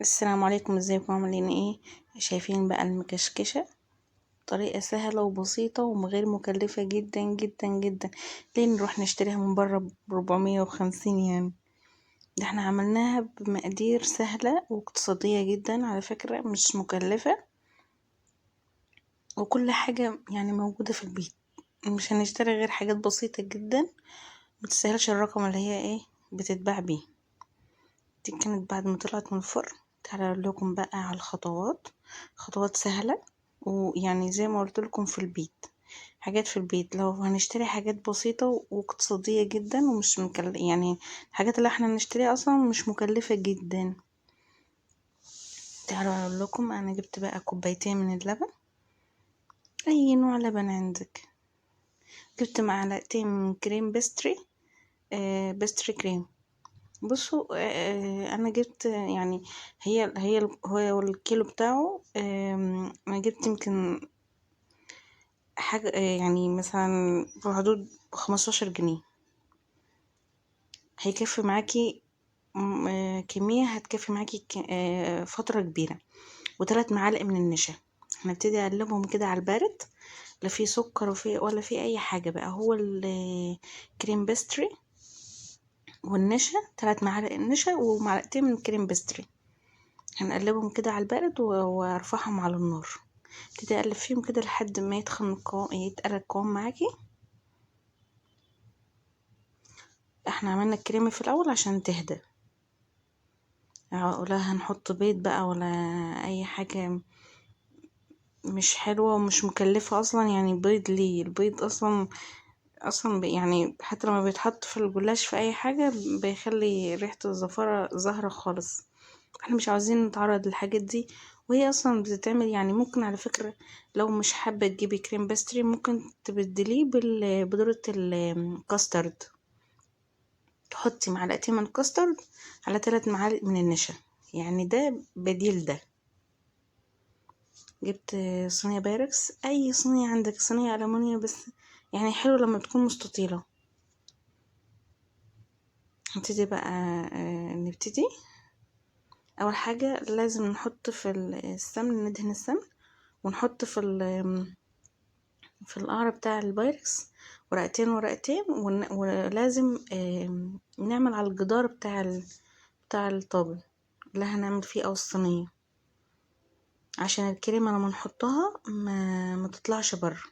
السلام عليكم، ازيكم عاملين ايه؟ شايفين بقى المكشكشة؟ طريقة سهلة وبسيطة وغير مكلفة جدا جدا جدا. ليه نروح نشتريها من بره ب450 يعني؟ ده احنا عملناها بمقادير سهلة واقتصادية جدا على فكرة، مش مكلفة، وكل حاجة يعني موجودة في البيت. مش هنشتري غير حاجات بسيطة جدا، متستاهلش الرقم اللي هي ايه بتتباع بيه. دي كانت بعد ما طلعت من الفرن. تعالوا اقول لكم بقى على الخطوات. خطوات سهلة، ويعني زي ما قلت لكم في البيت، حاجات في البيت. لو هنشتري حاجات بسيطة واقتصادية جدا ومش يعني الحاجات اللي احنا بنشتريها اصلا مش مكلفة جدا. تعالوا اقول لكم، انا جبت بقى كوبايتين من اللبن، اي نوع لبن عندك. جبت معلقتين من كريم بيستري، بيستري كريم. بصوا، انا جبت يعني هو الكيلو بتاعه. انا جبت يمكن حاجة، يعني مثلا في حدود 15 جنيه. هيكفي معاكي، كمية هتكفي معاكي فترة كبيرة. و3 معالق من النشا. هنبتدي اقلبهم كده على البارد، لا فيه سكر ولا فيه اي حاجة بقى، هو الكريم بيستري والنشا. 3 معالق النشا ومعلقتين من كريم بيستري. هنقلبهم كده على البارد وارفعهم على النار. ابتدي اقلب فيهم كده لحد ما يتخن القوام، يتقل القوام معاكي. احنا عملنا الكريمة في الاول عشان تهدى، ولا هنحط بيض بقى ولا اي حاجة مش حلوة ومش مكلفة اصلا. يعني بيض ليه؟ البيض اصلا يعني حتى لما بيتحط في الجلاش في اي حاجة بيخلي ريحة الزفارة ظاهرة خالص. احنا مش عاوزين نتعرض للحاجات دي، وهي اصلا بتتعمل. يعني ممكن على فكرة لو مش حابة تجيبي كريم باستري ممكن تبدليه ببودرة الكاسترد. تحطي معلقتين من الكاسترد على 3 معالق من النشا، يعني ده بديل ده. جبت صينية بايركس، اي صينية عندك، صينية ألمونيا بس يعني حلو لما تكون مستطيلة. نبتدي بقى، نبتدي اول حاجة لازم نحط في السمن، ندهن السمن ونحط في القعر بتاع البايركس ورقتين ورقتين، ولازم نعمل على الجدار بتاع الطاجن اللي هنعمل فيه او الصينية، عشان الكريمة لما نحطها ما تطلعش بره.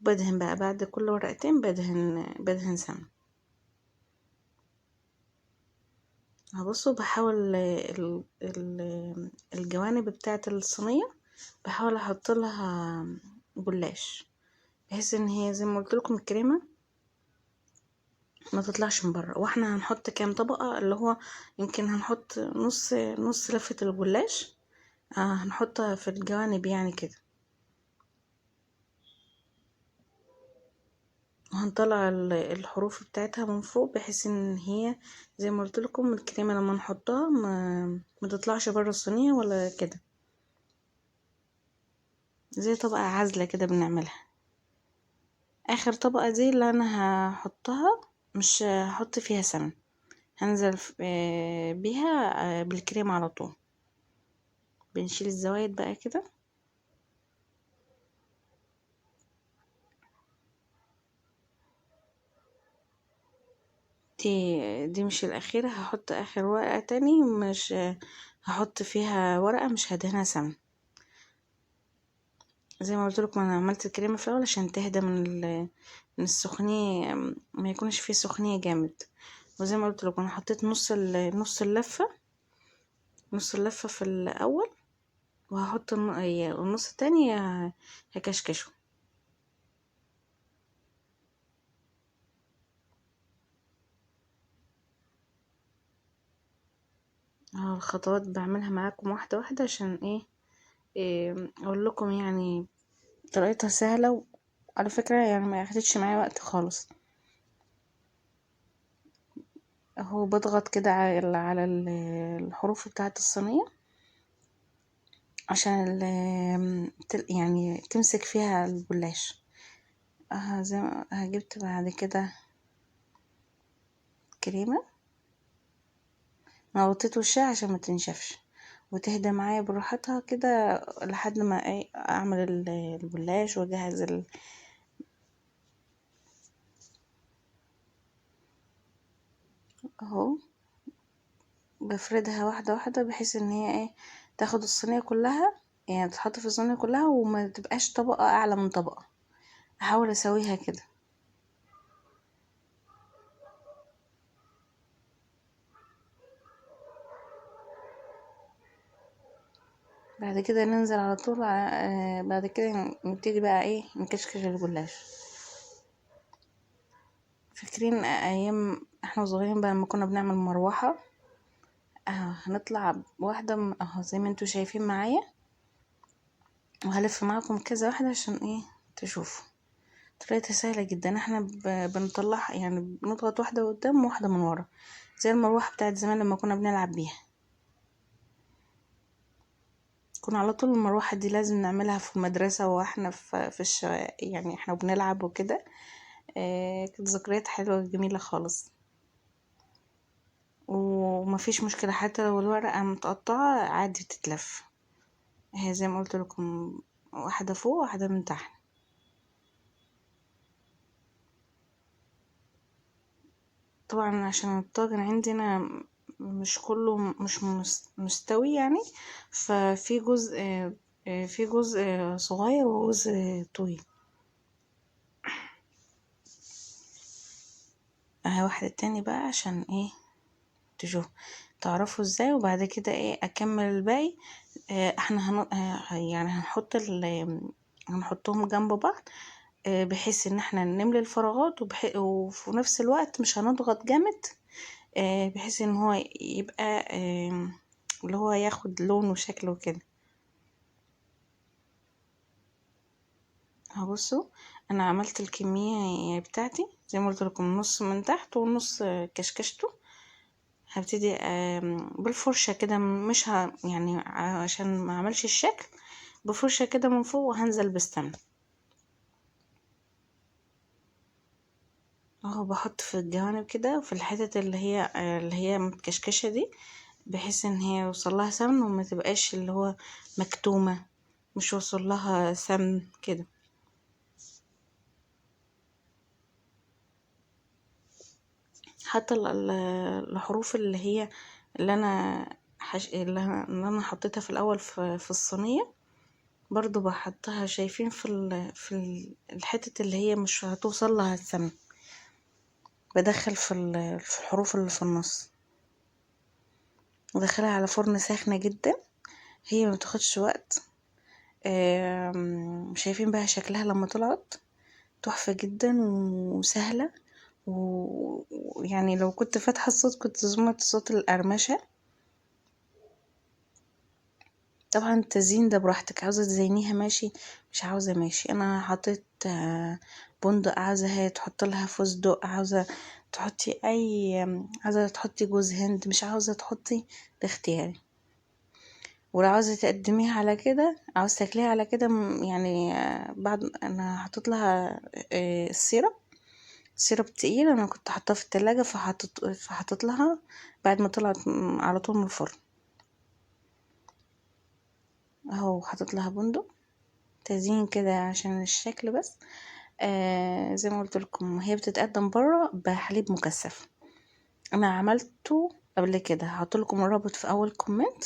بدهن بقى بعد كل ورقتين، بدهن سمن. هبصوا، بحاول الجوانب بتاعة الصينية بحاول احط لها جلاش، بحيث ان هي زي ما قلت لكم الكريمة ما تطلعش من بره. واحنا هنحط كام طبقة، اللي هو يمكن هنحط نص لفة الجلاش، هنحطها في الجوانب يعني كده. وهنطلع الحروف بتاعتها من فوق، بحيث ان هي زي ما قلت لكم الكريمة لما نحطها ما تطلعش بره الصينية ولا كده. زي طبقة عازلة كده بنعملها. اخر طبقة دي اللي انا هحطها، مش هحط فيها سمن، هنزل بيها بالكريمة على طول. بنشيل الزوايد بقى كده. دي مش الأخيرة، هحط آخر ورقة تاني، مش هحط فيها ورقة مش هدهنها سمن. زي ما قلت لكم انا عملت الكريمة في الأول عشان تهدى من السخونية، ما يكونش فيه سخونية جامد. وزي ما قلت لكم انا حطيت نص اللفة في الأول، وهحط النص التاني هكشكشه. الخطوات بعملها معاكم واحدة واحدة عشان إيه اقول لكم يعني طريقتها سهلة، وعلى فكرة يعني ما اخدتش معايا وقت خالص. اهو بضغط كده على الحروف بتاعة الصينية عشان يعني تمسك فيها الجلاش. زي ما جبت بعد كده كريمة انا غطيت وشها عشان ما تنشفش وتهدى معايا براحتها كده لحد ما اعمل الجلاش واجهز اهو بفردها واحده واحده بحيث ان هي تاخد الصينيه كلها، يعني تتحط في الصينيه كلها وما تبقاش طبقه اعلى من طبقه. احاول اسويها كده. بعد كده ننزل على طول بعد كده نبتدي بقى نكشكش الجلاش. فاكرين ايام احنا صغيرين بقى لما كنا بنعمل مروحه؟ هنطلع واحده اهو زي ما انتوا شايفين معايا، وهلف معاكم كذا واحده عشان تشوفوا. طريقتها سهله جدا. احنا بنطلع يعني بنضغط واحده قدام وواحده من ورا زي المروحه بتاعت زمان لما كنا بنلعب بيها. كنا على طول المروحه دي لازم نعملها في المدرسه واحنا يعني احنا بنلعب وكده. كانت ذكريات حلوه جميله خالص. ومفيش مشكله حتى لو الورقه متقطعه عادي تتلف. هي زي ما قلت لكم واحده فوق واحده من تحت. طبعا عشان الطاجن عندنا مش كله مش مستوي يعني، ففي جزء في جزء صغير وجزء طويل. اهي واحدة تاني بقى عشان تشوف تعرفوا ازاي. وبعد كده اكمل الباقي. احنا يعني هنحطهم جنب بعض بحيث ان احنا نملي الفراغات وفي نفس الوقت مش هنضغط جامد بحيث ان هو يبقى اللي هو ياخد لون وشكل وكده. هبصوا انا عملت الكمية بتاعتي زي ما قلت لكم، نص من تحت ونص كشكشته. هبتدي بالفرشة كده مش يعني عشان ما اعملش الشكل، بفرشة كده من فوق وهنزل بالسمنة اهو. بحط في الجوانب كده في الحتت اللي هي متكشكشة دي بحيث ان هي يوصلها سمن وما تبقاش اللي هو مكتومة، مش وصلها سمن كده. حتى الحروف اللي انا اللي انا حطيتها في الاول في الصينية برضو بحطها. شايفين الحتة اللي هي مش هتوصل لها السمن بدخل في الحروف اللي في النص ودخلها على فرن ساخنة جدا. هي ما تاخدش وقت. شايفين بقى شكلها لما طلعت تحفة جدا وسهلة. ويعني لو كنت فاتحة الصوت كنت سمعت صوت القرمشة. طبعا التزيين ده براحتك، عاوزة تزينيها ماشي، مش عاوزة ماشي. انا حطيت بندق، عاوزة هي تحط لها فستق، عاوزة تحطي عاوزة تحطي جوز هند، مش عاوزة تحطي، ده اختياري. ولو عاوزة تقدميها على كده، عاوزة تاكليها على كده يعني بعد انا حطيت لها السيرب تقيل. انا كنت حطاه في التلاجة فحطيت لها بعد ما طلعت على طول من الفرن اهو. حطيت لها بندق تزيين كده عشان الشكل بس. زي ما قلت لكم هي بتتقدم بره بحليب مكثف. انا عملته قبل كده، هحط لكم الرابط في اول كومنت،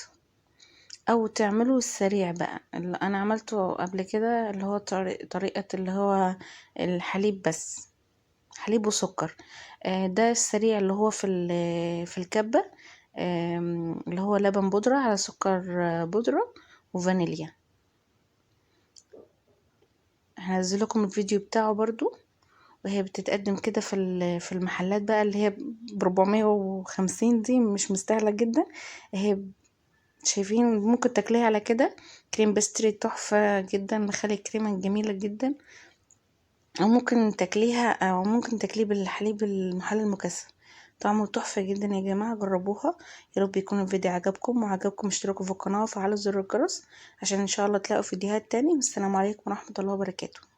او تعملوا السريع بقى اللي انا عملته قبل كده اللي هو طريقة اللي هو الحليب بس، حليب وسكر. ده السريع اللي هو في الكبة. اللي هو لبن بودرة على سكر بودرة وفانيليا. هنزل لكم الفيديو بتاعه برضو. وهي بتتقدم كده في المحلات بقى اللي هي ب450 دي مش مستاهلة جدا. هي شايفين ممكن تاكليها على كده كريم بستري تحفة جدا، مخلي الكريمة جميلة جدا. او ممكن تاكليه بالحليب المحلى المكثف، طعمه تحفة جدا يا جماعة، جربوها. يا رب يكون الفيديو عجبكم، وعجبكم اشتركوا في القناة وفعلوا زر الجرس عشان ان شاء الله تلاقوا فيديوهات تاني. والسلام عليكم ورحمة الله وبركاته.